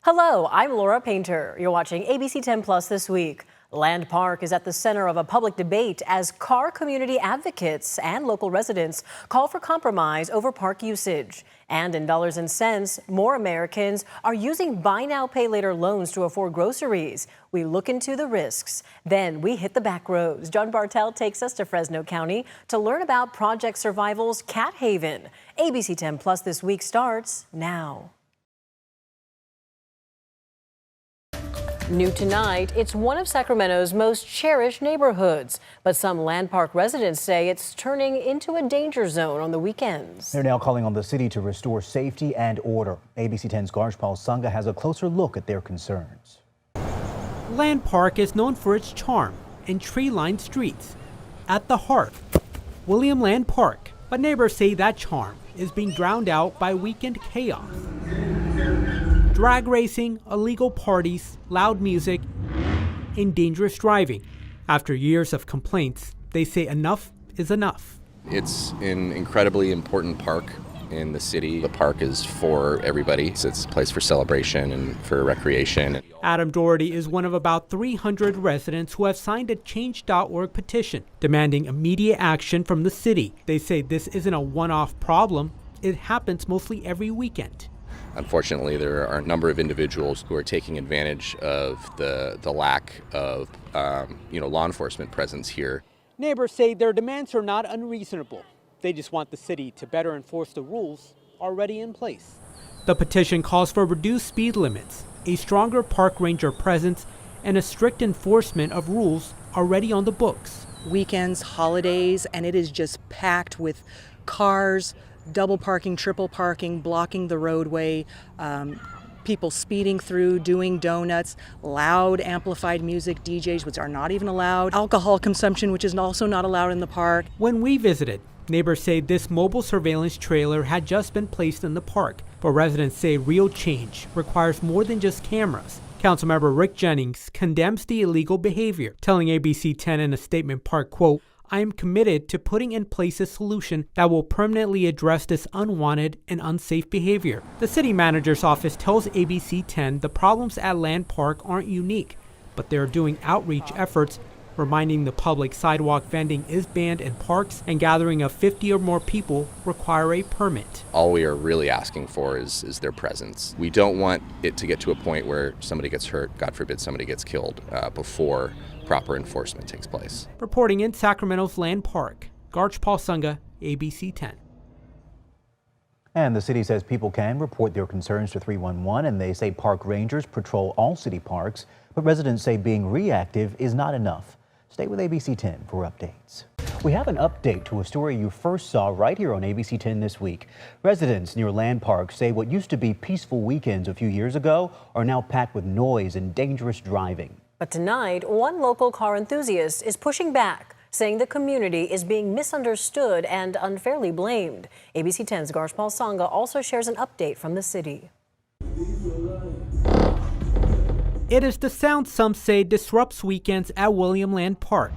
Hello, I'm Laura Painter. You're watching ABC 10 Plus this week. Land Park is at the center of a public debate as car community advocates and local residents call for compromise over park usage. And in dollars and cents, more Americans are using buy now, pay later loans to afford groceries. We look into the risks. Then we hit the back roads. John Bartel takes us to Fresno County to learn about Project Survival's Cat Haven. ABC 10 Plus this week starts now. New tonight, it's one of Sacramento's most cherished neighborhoods. But some Land Park residents say it's turning into a danger zone on the weekends. They're now calling on the city to restore safety and order. ABC 10's Garshpal Sangha has a closer look at their concerns. Land Park is known for its charm and tree-lined streets. At the heart, William Land Park. But neighbors say that charm is being drowned out by weekend chaos. Drag racing, illegal parties, loud music, and dangerous driving. After years of complaints, they say enough is enough. It's an incredibly important park in the city. The park is for everybody. It's a place for celebration and for recreation. Adam Doherty is one of about 300 residents who have signed a Change.org petition demanding immediate action from the city. They say this isn't a one-off problem. It happens mostly every weekend. Unfortunately, there are a number of individuals who are taking advantage of the lack of law enforcement presence here. Neighbors say their demands are not unreasonable. They just want the city to better enforce the rules already in place. The petition calls for reduced speed limits, a stronger park ranger presence, and a strict enforcement of rules already on the books. Weekends, holidays, and it is just packed with cars, double parking, triple parking, blocking the roadway, people speeding through, doing donuts, loud amplified music, DJs, which are not even allowed, alcohol consumption, which is also not allowed in the park. When we visited, neighbors say this mobile surveillance trailer had just been placed in the park, but residents say real change requires more than just cameras. Councilmember Rick Jennings condemns the illegal behavior, telling ABC 10 in a statement, Park, quote, I am committed to putting in place a solution that will permanently address this unwanted and unsafe behavior. The city manager's office tells ABC 10 the problems at Land Park aren't unique, but they're doing outreach efforts, reminding the public sidewalk vending is banned in parks and gathering of 50 or more people require a permit. All we are really asking for is their presence. We don't want it to get to a point where somebody gets hurt, God forbid somebody gets killed, before proper enforcement takes place. Reporting in Sacramento's Land Park, Garshpal Sangha, ABC 10. And the city says people can report their concerns to 311, and they say park rangers patrol all city parks, but residents say being reactive is not enough. Stay with ABC 10 for updates. We have an update to a story you first saw right here on ABC 10 this week. Residents near Land Park say what used to be peaceful weekends a few years ago are now packed with noise and dangerous driving. But tonight, one local car enthusiast is pushing back, saying the community is being misunderstood and unfairly blamed. ABC 10's Garshpal Sangha also shares an update from the city. It is the sound some say disrupts weekends at William Land Park.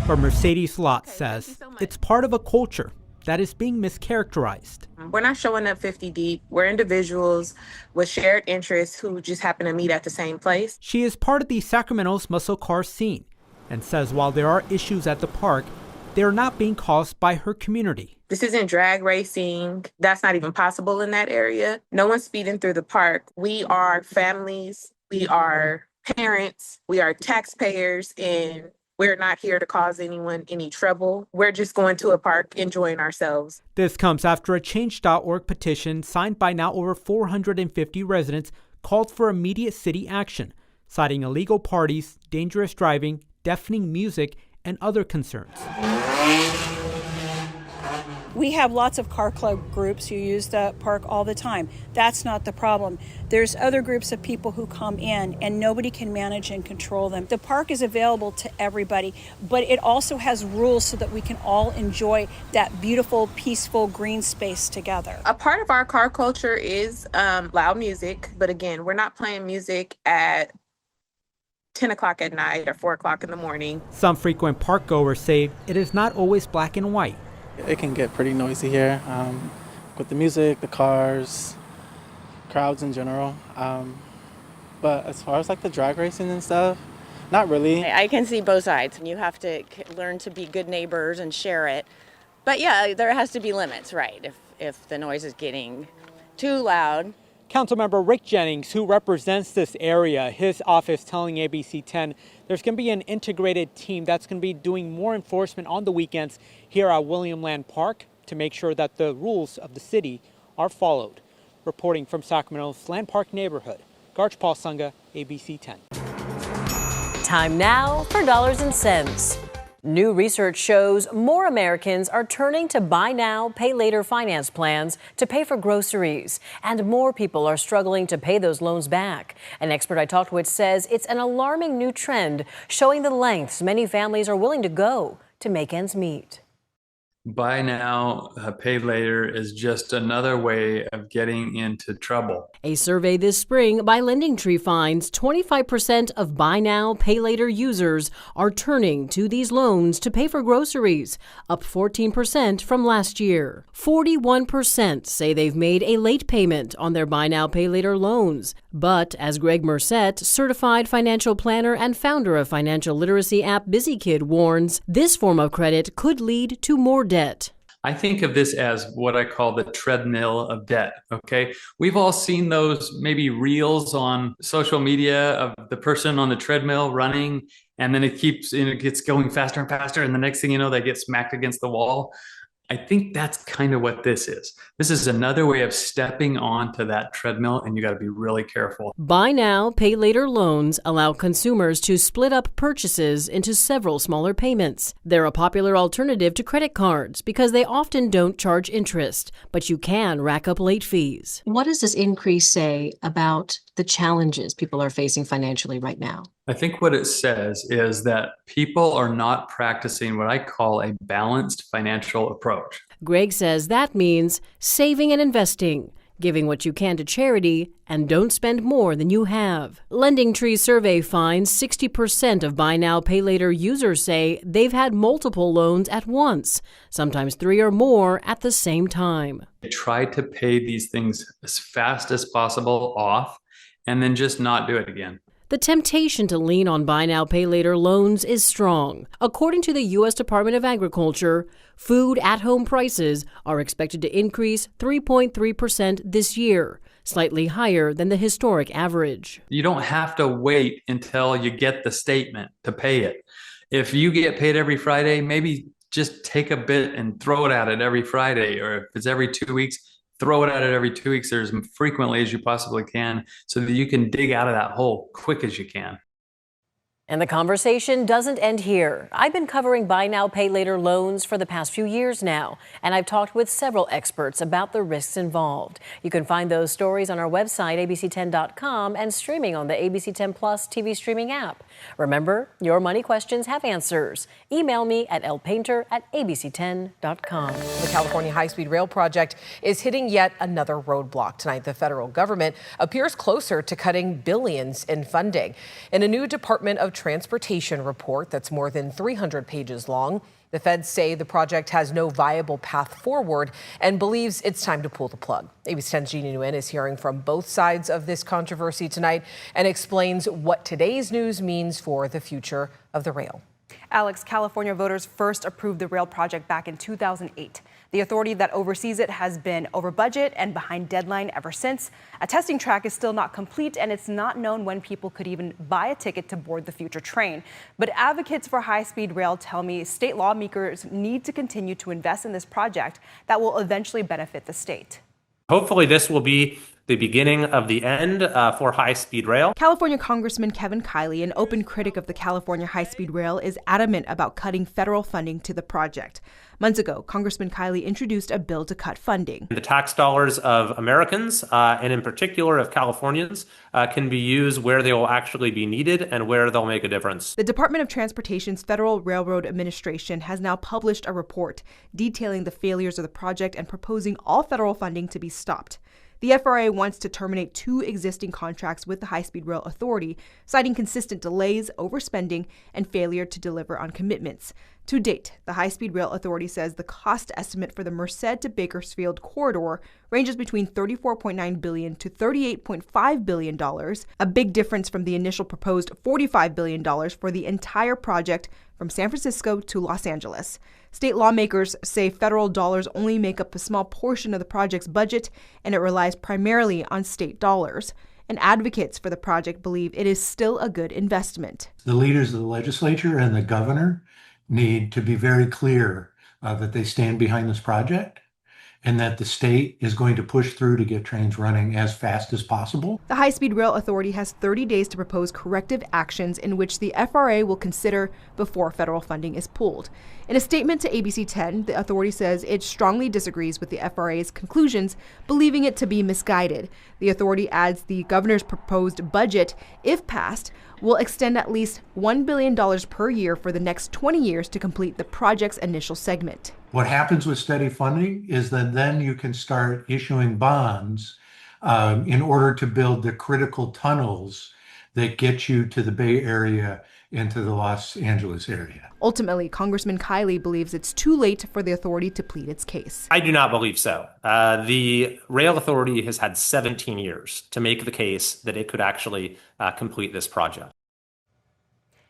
But Mercedes Lott says it's part of a culture that is being mischaracterized. We're not showing up 50 deep. We're individuals with shared interests who just happen to meet at the same place. She is part of the Sacramento's muscle car scene and says while there are issues at the park, they are not being caused by her community. This isn't drag racing. That's not even possible in that area. No one's speeding through the park. We are families. We are parents. We are taxpayers, and we're not here to cause anyone any trouble. We're just going to a park, enjoying ourselves. This comes after a Change.org petition signed by now over 450 residents called for immediate city action, citing illegal parties, dangerous driving, deafening music, and other concerns. We have lots of car club groups who use the park all the time. That's not the problem. There's other groups of people who come in and nobody can manage and control them. The park is available to everybody, but it also has rules so that we can all enjoy that beautiful, peaceful green space together. A part of our car culture is loud music, but again, we're not playing music at 10 o'clock at night or 4 o'clock in the morning. Some frequent park goers say it is not always black and white. It can get pretty noisy here with the music, the cars, crowds in general. But as far as like the drag racing and stuff, not really. I can see both sides. You have to learn to be good neighbors and share it. But yeah, there has to be limits, right? If the noise is getting too loud. Councilmember Rick Jennings, who represents this area, his office telling ABC10 there's going to be an integrated team that's going to be doing more enforcement on the weekends here at William Land Park to make sure that the rules of the city are followed. Reporting from Sacramento's Land Park neighborhood, Garch Paul Sunga, ABC10. Time now for Dollars and Cents. New research shows more Americans are turning to buy now, pay later finance plans to pay for groceries. And more people are struggling to pay those loans back. An expert I talked with says it's an alarming new trend, showing the lengths many families are willing to go to make ends meet. Buy now, pay later is just another way of getting into trouble. A survey this spring by LendingTree finds 25% of buy now, pay later users are turning to these loans to pay for groceries, up 14% from last year. 41% say they've made a late payment on their buy now, pay later loans. But as Greg Merced, certified financial planner and founder of financial literacy app BusyKid, warns, this form of credit could lead to more debt. I think of this as what I call the treadmill of debt, okay? We've all seen those maybe reels on social media of the person on the treadmill running, and then it gets going faster and faster, and the next thing you know, they get smacked against the wall. I think that's kind of what this is. This is another way of stepping onto that treadmill, and you got to be really careful. Buy now, pay later loans allow consumers to split up purchases into several smaller payments. They're a popular alternative to credit cards because they often don't charge interest, but you can rack up late fees. What does this increase say about the challenges people are facing financially right now? I think what it says is that people are not practicing what I call a balanced financial approach. Greg says that means saving and investing, giving what you can to charity, and don't spend more than you have. LendingTree survey finds 60% of buy now, pay later users say they've had multiple loans at once, sometimes 3 or more at the same time. Try to pay these things as fast as possible off and then just not do it again. The temptation to lean on buy now, pay later loans is strong. According to the U.S. Department of Agriculture, food at-home prices are expected to increase 3.3% this year, slightly higher than the historic average. You don't have to wait until you get the statement to pay it. If you get paid every Friday, maybe just take a bit and throw it at it every Friday, or if it's every 2 weeks, throw it at it every 2 weeks or as frequently as you possibly can so that you can dig out of that hole quick as you can. And the conversation doesn't end here. I've been covering buy now, pay later loans for the past few years now, and I've talked with several experts about the risks involved. You can find those stories on our website, abc10.com, and streaming on the ABC10 Plus TV streaming app. Remember, your money questions have answers. Email me at lpainter@abc10.com. The California HighSpeed Rail project is hitting yet another roadblock. Tonight, the federal government appears closer to cutting billions in funding. In a new Department of Transportation report that's more than 300 pages long, the feds say the project has no viable path forward and believes it's time to pull the plug. ABC10's Jeannie Nguyen is hearing from both sides of this controversy tonight and explains what today's news means for the future of the rail. Alex, California voters first approved the rail project back in 2008. The authority that oversees it has been over budget and behind deadline ever since. A testing track is still not complete, and it's not known when people could even buy a ticket to board the future train. But advocates for high-speed rail tell me state lawmakers need to continue to invest in this project that will eventually benefit the state. Hopefully this will be the beginning of the end for high-speed rail. California Congressman Kevin Kiley, an open critic of the California high-speed rail, is adamant about cutting federal funding to the project. Months ago, Congressman Kiley introduced a bill to cut funding. The tax dollars of Americans, and in particular of Californians, can be used where they will actually be needed and where they'll make a difference. The Department of Transportation's Federal Railroad Administration has now published a report detailing the failures of the project and proposing all federal funding to be stopped. The FRA wants to terminate 2 existing contracts with the High-Speed Rail Authority, citing consistent delays, overspending, and failure to deliver on commitments. To date, the High-Speed Rail Authority says the cost estimate for the Merced to Bakersfield corridor ranges between $34.9 billion to $38.5 billion, a big difference from the initial proposed $45 billion for the entire project from San Francisco to Los Angeles. State lawmakers say federal dollars only make up a small portion of the project's budget, and it relies primarily on state dollars. And advocates for the project believe it is still a good investment. The leaders of the legislature and the governor need to be very clear that they stand behind this project and that the state is going to push through to get trains running as fast as possible. The High-Speed Rail Authority has 30 days to propose corrective actions in which the FRA will consider before federal funding is pulled. In a statement to ABC10, the authority says it strongly disagrees with the FRA's conclusions, believing it to be misguided. The authority adds the governor's proposed budget, if passed, will extend at least $1 billion per year for the next 20 years to complete the project's initial segment. What happens with steady funding is that then you can start issuing bonds in order to build the critical tunnels that get you to the Bay Area and to the Los Angeles area. Ultimately, Congressman Kiley believes it's too late for the authority to plead its case. I do not believe so. The Rail Authority has had 17 years to make the case that it could actually complete this project.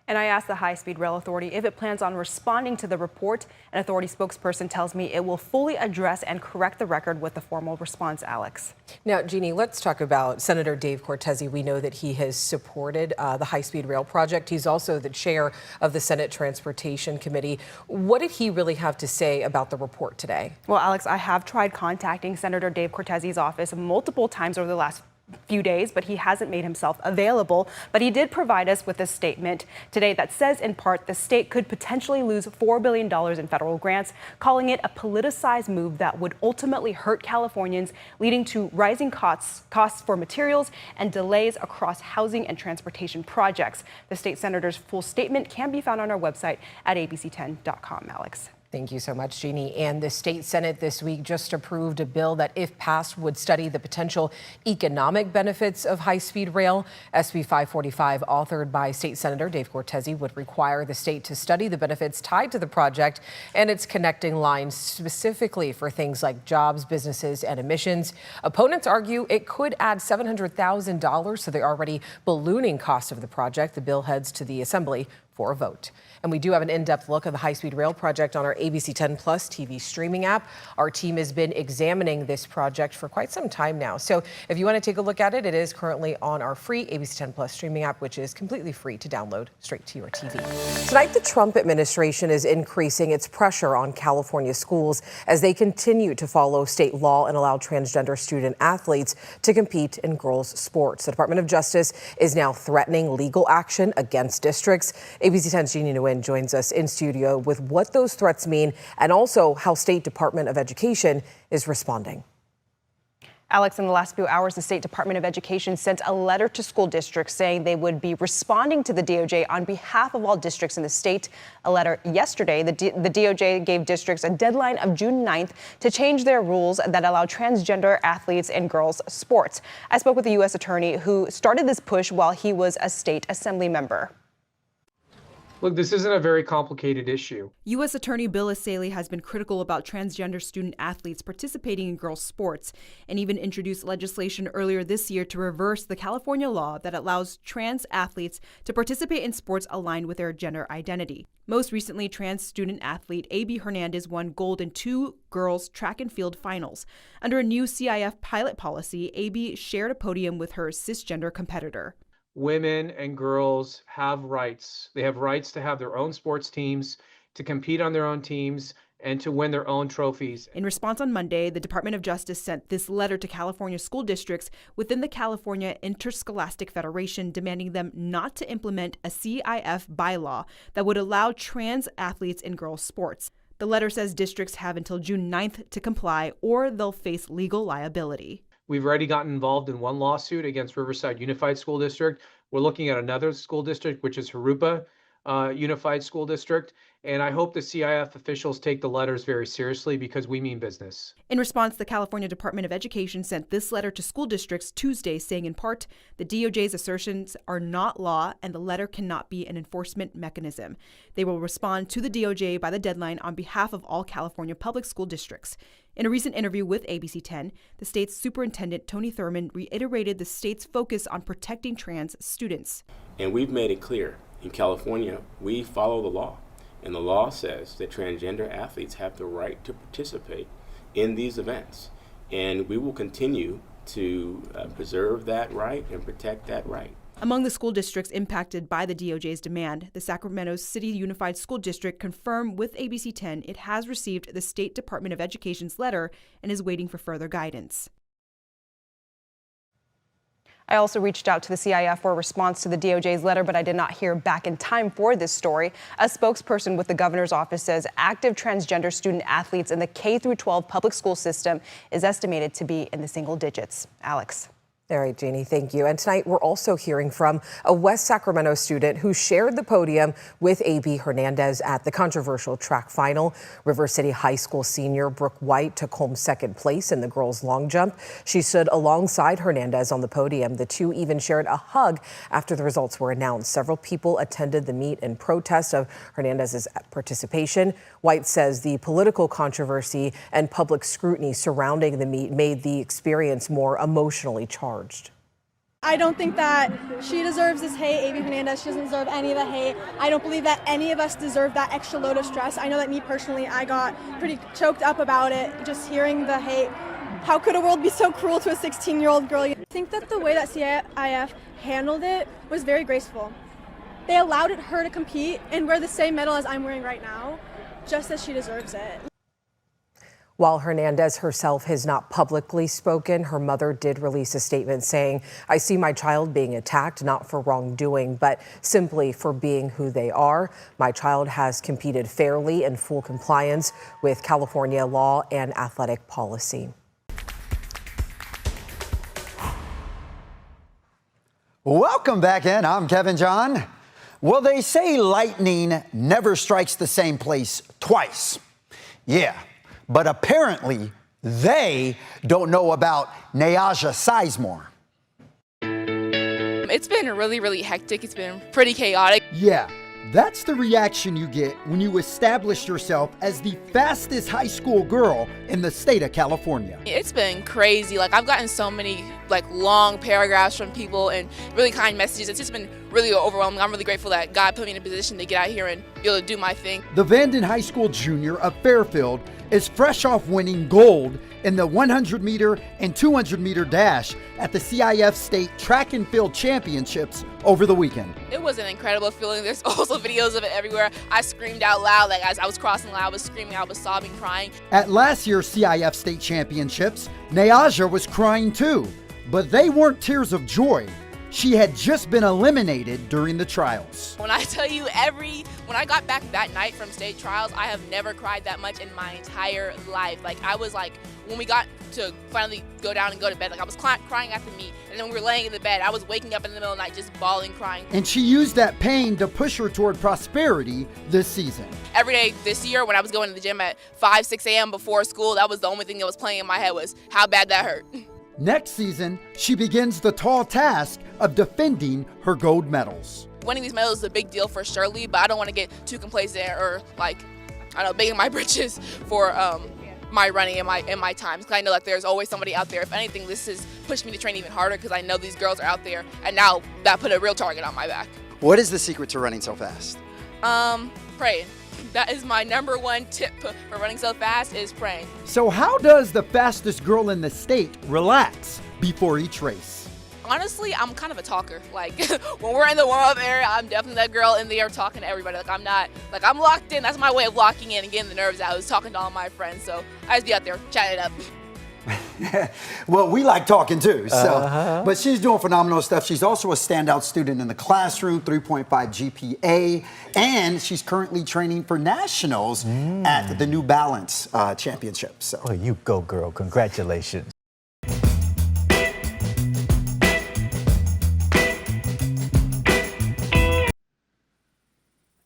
And I asked the High-Speed Rail Authority if it plans on responding to the report. An authority spokesperson tells me it will fully address and correct the record with a formal response, Alex. Now, Jeannie, let's talk about Senator Dave Cortese. We know that he has supported the high-speed rail project. He's also the chair of the Senate Transportation Committee. What did he really have to say about the report today? Well, Alex, I have tried contacting Senator Dave Cortese's office multiple times over the last few days, but he hasn't made himself available. But he did provide us with a statement today that says, in part, the state could potentially lose $4 billion in federal grants, calling it a politicized move that would ultimately hurt Californians, leading to rising costs for materials and delays across housing and transportation projects. The state senator's full statement can be found on our website at abc10.com, Alex. Thank you so much, Jeannie. And the state Senate this week just approved a bill that, if passed, would study the potential economic benefits of high-speed rail. SB 545, authored by State Senator Dave Cortese, would require the state to study the benefits tied to the project and its connecting lines, specifically for things like jobs, businesses, and emissions. Opponents argue it could add $700,000 to the already ballooning cost of the project. The bill heads to the Assembly for a vote. And we do have an in-depth look at the high-speed rail project on our ABC10 Plus TV streaming app. Our team has been examining this project for quite some time now. So if you want to take a look at it, it is currently on our free ABC10 Plus streaming app, which is completely free to download straight to your TV. Tonight, the Trump administration is increasing its pressure on California schools as they continue to follow state law and allow transgender student athletes to compete in girls' sports. The Department of Justice is now threatening legal action against districts. ABC10's Jeannie Nguyen joins us in studio with what those threats mean and also how State Department of Education is responding. Alex, in the last few hours, the State Department of Education sent a letter to school districts saying they would be responding to the DOJ on behalf of all districts in the state. A letter yesterday, the DOJ gave districts a deadline of June 9th to change their rules that allow transgender athletes in girls' sports. I spoke with the U.S. attorney who started this push while he was a state assembly member. Look, this isn't a very complicated issue. U.S. Attorney Bill Asaley has been critical about transgender student athletes participating in girls' sports and even introduced legislation earlier this year to reverse the California law that allows trans athletes to participate in sports aligned with their gender identity. Most recently, trans student athlete A.B. Hernandez won gold in 2 girls' track and field finals. Under a new CIF pilot policy, A.B. shared a podium with her cisgender competitor. Women and girls have rights. They have rights to have their own sports teams, to compete on their own teams, and to win their own trophies. In response on Monday, the Department of Justice sent this letter to California school districts within the California Interscholastic Federation, demanding them not to implement a CIF bylaw that would allow trans athletes in girls' sports. The letter says districts have until June 9th to comply or they'll face legal liability. We've already gotten involved in one lawsuit against Riverside Unified School District. We're looking at another school district, which is Harupa Unified School District. And I hope the CIF officials take the letters very seriously because we mean business. In response, the California Department of Education sent this letter to school districts Tuesday saying in part, the DOJ's assertions are not law and the letter cannot be an enforcement mechanism. They will respond to the DOJ by the deadline on behalf of all California public school districts. In a recent interview with ABC10, the state's superintendent, Tony Thurman, reiterated the state's focus on protecting trans students. And we've made it clear, in California, we follow the law. And the law says that transgender athletes have the right to participate in these events. And we will continue to preserve that right and protect that right. Among the school districts impacted by the DOJ's demand, the Sacramento City Unified School District confirmed with ABC10 it has received the State Department of Education's letter and is waiting for further guidance. I also reached out to the CIF for a response to the DOJ's letter, but I did not hear back in time for this story. A spokesperson with the governor's office says active transgender student athletes in the K-12 public school system is estimated to be in the single digits. Alex. All right, Jeannie, thank you. And tonight we're also hearing from a West Sacramento student who shared the podium with A.B. Hernandez at the controversial track final. River City High School senior Brooke White took home second place in the girls' long jump. She stood alongside Hernandez on the podium. The two even shared a hug after the results were announced. Several people attended the meet in protest of Hernandez's participation. White says the political controversy and public scrutiny surrounding the meet made the experience more emotionally charged. I don't think that she deserves this hate, A.B. Hernandez. She doesn't deserve any of the hate. I don't believe that any of us deserve that extra load of stress. I know that me personally, I got pretty choked up about it, just hearing the hate. How could a world be so cruel to a 16-year-old girl? I think that the way that CIF handled it was very graceful. They allowed her to compete and wear the same medal as I'm wearing right now, just as she deserves it. While Hernandez herself has not publicly spoken, her mother did release a statement saying, "I see my child being attacked, not for wrongdoing, but simply for being who they are. My child has competed fairly in full compliance with California law and athletic policy." Welcome back in. I'm Kevin John. Well, they say lightning never strikes the same place twice. Yeah. But apparently, they don't know about Neaja Sizemore. It's been really, really hectic. It's been pretty chaotic. Yeah, that's the reaction you get when you establish yourself as the fastest high school girl in the state of California. It's been crazy. I've gotten so many long paragraphs from people and really kind messages. It's just been really overwhelming. I'm really grateful that God put me in a position to get out here and be able to do my thing. The Vanden High School junior of Fairfield is fresh off winning gold in the 100-meter and 200-meter dash at the CIF State Track and Field Championships over the weekend. It was an incredible feeling. There's also videos of it everywhere. I screamed out loud. As I was crossing the line, I was screaming, I was sobbing, crying. At last year's CIF State Championships, Neaja was crying too, but they weren't tears of joy. She had just been eliminated during the trials. When I tell you when I got back that night from state trials, I have never cried that much in my entire life. When we got to finally go down and go to bed, I was crying at the meet, and then we were laying in the bed. I was waking up in the middle of the night just bawling, crying. And she used that pain to push her toward prosperity this season. Every day this year when I was going to the gym at 5, 6 a.m. before school, that was the only thing that was playing in my head was how bad that hurt. Next season, she begins the tall task of defending her gold medals. Winning these medals is a big deal for Shirley, but I don't want to get too complacent or banging my britches for my running and my times. Because I know there's always somebody out there. If anything, this has pushed me to train even harder because I know these girls are out there, and now that put a real target on my back. What is the secret to running so fast? Praying. That is my number one tip for running so fast is praying. So how does the fastest girl in the state relax before each race? Honestly, I'm kind of a talker. When we're in the warm-up area, I'm definitely that girl in there talking to everybody. I'm locked in. That's my way of locking in and getting the nerves out. I was talking to all my friends, so I just be out there chatting it up. Well, we like talking too, but she's doing phenomenal stuff. She's also a standout student in the classroom, 3.5 GPA, and she's currently training for nationals at the New Balance Championship. So, well, you go, girl. Congratulations.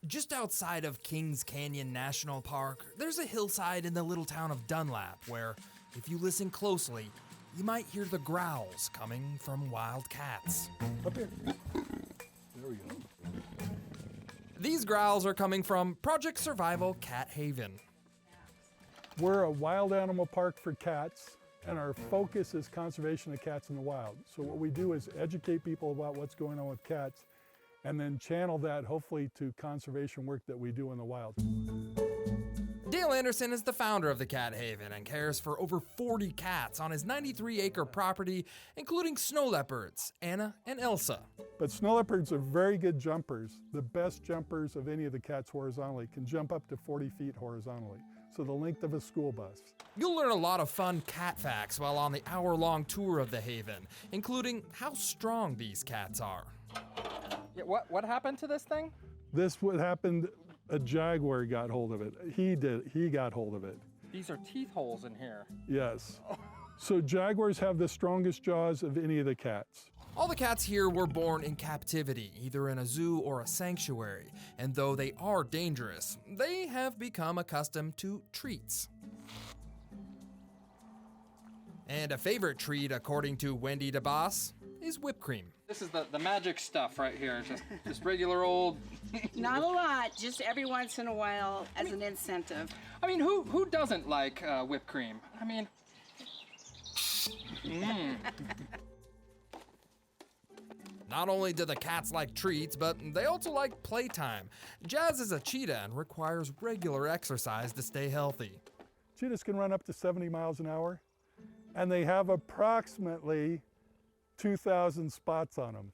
Just outside of Kings Canyon National Park, there's a hillside in the little town of Dunlap where, if you listen closely, you might hear the growls coming from wild cats. Up here. There we go. These growls are coming from Project Survival Cat Haven. We're a wild animal park for cats, and our focus is conservation of cats in the wild. So what we do is educate people about what's going on with cats, and then channel that hopefully to conservation work that we do in the wild. Dale Anderson is the founder of the Cat Haven and cares for over 40 cats on his 93-acre property, including snow leopards, Anna and Elsa. But snow leopards are very good jumpers. The best jumpers of any of the cats horizontally, can jump up to 40 feet horizontally, so the length of a school bus. You'll learn a lot of fun cat facts while on the hour-long tour of the Haven, including how strong these cats are. Yeah, what happened to this thing? This what happened, a jaguar got hold of it. He got hold of it. These are teeth holes in here. Yes. So jaguars have the strongest jaws of any of the cats. All the cats here were born in captivity, either in a zoo or a sanctuary, and though they are dangerous, they have become accustomed to treats. And a favorite treat, according to Wendy DeBoss, is whipped cream. This is the magic stuff right here, just regular old... Not a lot, just every once in a while as an incentive. I mean, who doesn't like whipped cream? I mean... Not only do the cats like treats, but they also like playtime. Jazz is a cheetah and requires regular exercise to stay healthy. Cheetahs can run up to 70 miles an hour, and they have approximately 2,000 spots on them.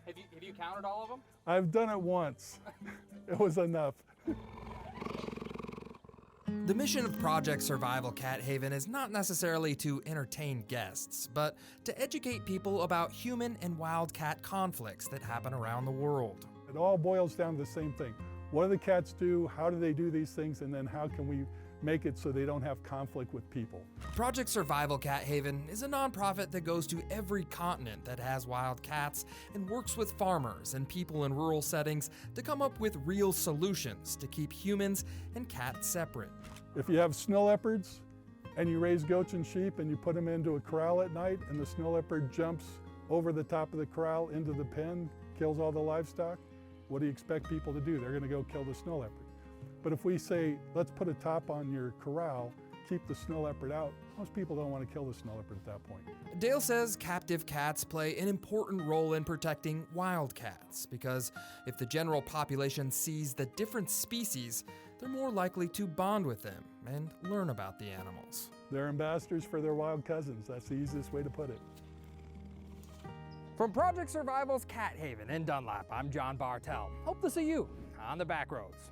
Have you counted all of them? I've done it once. It was enough. The mission of Project Survival Cat Haven is not necessarily to entertain guests, but to educate people about human and wild cat conflicts that happen around the world. It all boils down to the same thing. What do the cats do? How do they do these things? And then how can we make it so they don't have conflict with people? Project Survival Cat Haven is a nonprofit that goes to every continent that has wild cats and works with farmers and people in rural settings to come up with real solutions to keep humans and cats separate. If you have snow leopards and you raise goats and sheep and you put them into a corral at night and the snow leopard jumps over the top of the corral into the pen, kills all the livestock, what do you expect people to do? They're going to go kill the snow leopard. But if we say, let's put a top on your corral, keep the snow leopard out, most people don't want to kill the snow leopard at that point. Dale says captive cats play an important role in protecting wild cats because if the general population sees the different species, they're more likely to bond with them and learn about the animals. They're ambassadors for their wild cousins. That's the easiest way to put it. From Project Survival's Cat Haven in Dunlap, I'm John Bartell. Hope to see you on the back roads.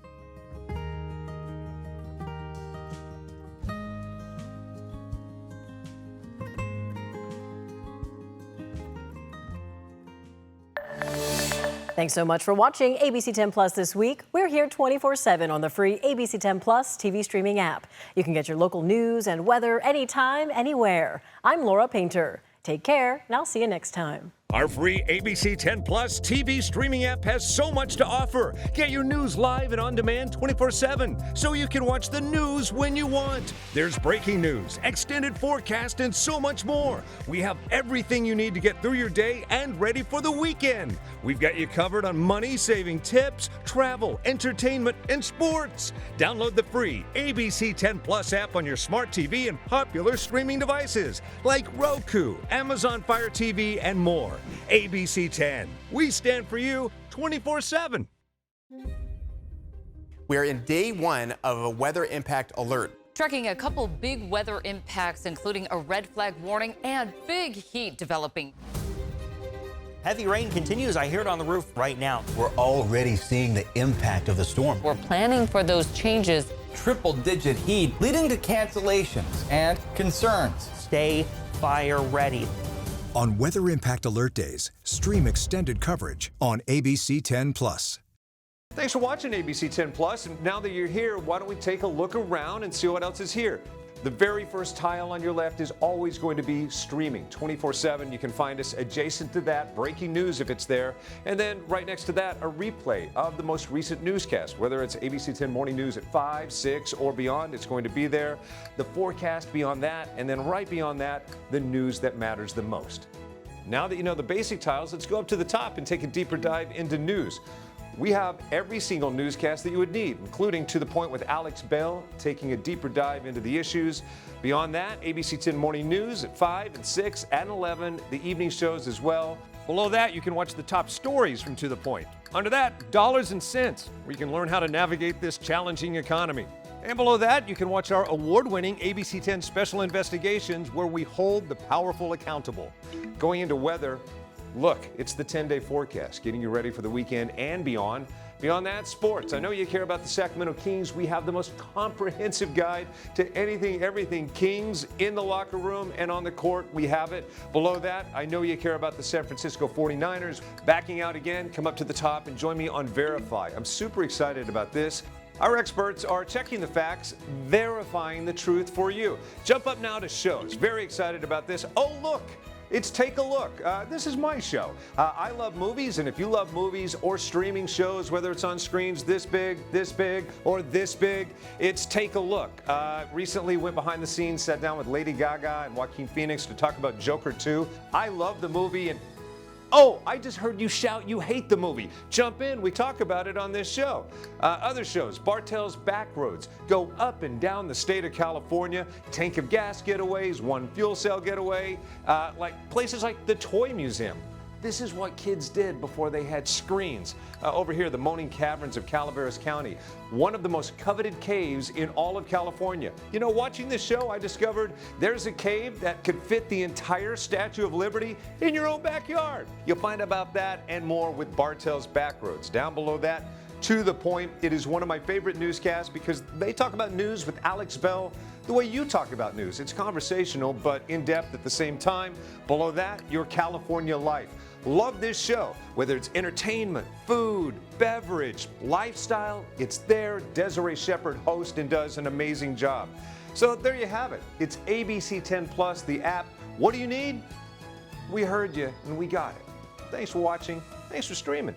Thanks so much for watching ABC 10 Plus this week. We're here 24/7 on the free ABC 10 Plus TV streaming app. You can get your local news and weather anytime, anywhere. I'm Laura Painter. Take care, and I'll see you next time. Our free ABC 10 Plus TV streaming app has so much to offer. Get your news live and on demand 24/7 so you can watch the news when you want. There's breaking news, extended forecast, and so much more. We have everything you need to get through your day and ready for the weekend. We've got you covered on money-saving tips, travel, entertainment, and sports. Download the free ABC 10 Plus app on your smart TV and popular streaming devices like Roku, Amazon Fire TV, and more. ABC 10. We stand for you 24/7. We're in day one of a weather impact alert. Tracking a couple big weather impacts, including a red flag warning and big heat developing. Heavy rain continues. I hear it on the roof right now. We're already seeing the impact of the storm. We're planning for those changes. Triple-digit heat leading to cancellations and concerns. Stay fire ready. On Weather Impact Alert Days, stream extended coverage on ABC 10 Plus. Thanks for watching ABC 10 Plus. And now that you're here, why don't we take a look around and see what else is here? The very first tile on your left is always going to be streaming 24/7. You can find us adjacent to that, breaking news if it's there. And then right next to that, a replay of the most recent newscast. Whether it's ABC 10 Morning News at 5, 6, or beyond, it's going to be there. The forecast beyond that, and then right beyond that, the news that matters the most. Now that you know the basic tiles, let's go up to the top and take a deeper dive into news. We have every single newscast that you would need, including To the Point with Alex Bell, taking a deeper dive into the issues. Beyond that, ABC 10 Morning News at 5 and 6 and 11, the evening shows as well. Below that, you can watch the top stories from To the Point. Under that, Dollars and Cents, where you can learn how to navigate this challenging economy. And below that, you can watch our award-winning ABC 10 Special Investigations, where we hold the powerful accountable. Going into weather, look, it's the 10-day forecast, getting you ready for the weekend and beyond. Beyond that, sports. I know you care about the Sacramento Kings. We have the most comprehensive guide to anything, everything Kings in the locker room and on the court. We have it. Below that, I know you care about the San Francisco 49ers. Backing out again, come up to the top and join me on Verify. I'm super excited about this. Our experts are checking the facts, verifying the truth for you. Jump up now to shows. Very excited about this. Oh, look. It's Take a Look. This is my show. I love movies, and if you love movies or streaming shows, whether it's on screens this big, or this big, it's Take a Look. Recently went behind the scenes, sat down with Lady Gaga and Joaquin Phoenix to talk about Joker 2. I love the movie, and oh, I just heard you shout you hate the movie. Jump in, we talk about it on this show. Other shows, Bartell's Backroads, go up and down the state of California, tank of gas getaways, one fuel cell getaway, like places like the Toy Museum. This is what kids did before they had screens. Over here, the Moaning Caverns of Calaveras County, one of the most coveted caves in all of California. You know, watching this show, I discovered there's a cave that could fit the entire Statue of Liberty in your own backyard. You'll find about that and more with Bartell's Backroads. Down below that, To the Point. It is one of my favorite newscasts because they talk about news with Alex Bell the way you talk about news. It's conversational, but in-depth at the same time. Below that, Your California Life. Love this show. Whether it's entertainment, food, beverage, lifestyle, it's there. Desiree Shepherd hosts and does an amazing job. So there you have it. It's ABC 10 Plus, the app. What do you need? We heard you and we got it. Thanks for watching. Thanks for streaming.